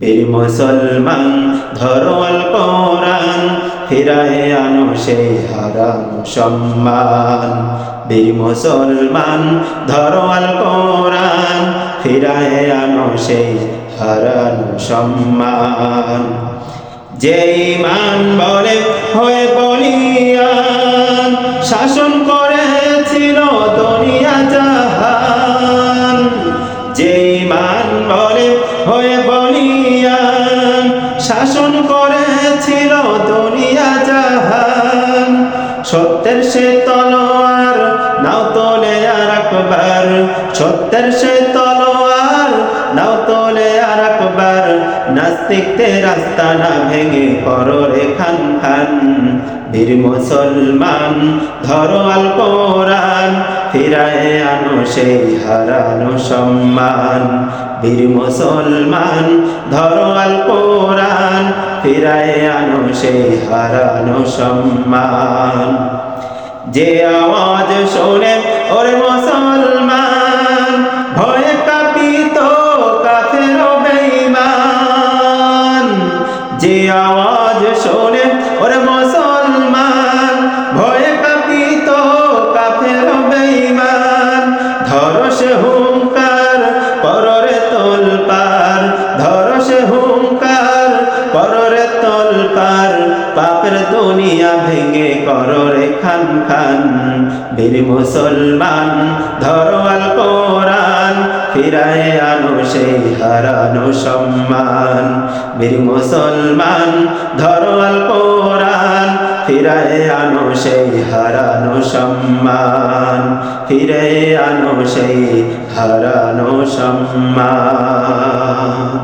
বীর মুসলমান ধরো আল কোরআন, ফিরায়ে আনো সেই হারানো সম্মান। বীর মুসলমান ধরো আল কোরআন, ফিরায়ে আনো সেই হারানো সম্মান। যে ঈমান বলে হয়ে বলিয়ান, শাসন করেছিল দুনিয়া জাহান। যে ঈমান বলে হয়ে বলিয়ান, শাসন করেছিল দুনিয়া জাহান। সত্যের সে তলোয়ার নাও তোলে আর একবার, সত্যের সে তলোয়ার নাও তোলে আর একবার। নাস্তিকদের রাস্তা না ভেঙে করো রে খান খান। বীর মুসলমান ধরো আল কোরআন, ফিরায়ে আনো সেই হারানো সম্মান। বীর মুসলমান ধরো আল কোরআন, ফিরায়ে আনো সেই হারানো সম্মান। যে আওয়াজ শোনে ওরে মুসলমান, ভয়ে কাঁপিত কাফের ও বেঈমান। যে আওয়াজ শোনে ওরে মুসলমান, ভয়ে কাঁপিত কাফের ও বেঈমান। ধরো সে হুঙ্কার করো রে তোলপার, ধরো সে হুঙ্কার করো রে তোলপার। পাপের দুনিয়া ভেঙে করো রে খান খান। বীর মুসলমান ধরো আল কোরআন, ফিরায়ে আনো সেই হারানো সম্মান। বীর মুসলমান ধরো আল কোরআন, ফিরায়ে আনো সেই হারানো সম্মান। ফিরে আনো সেই হারানো সম্মান।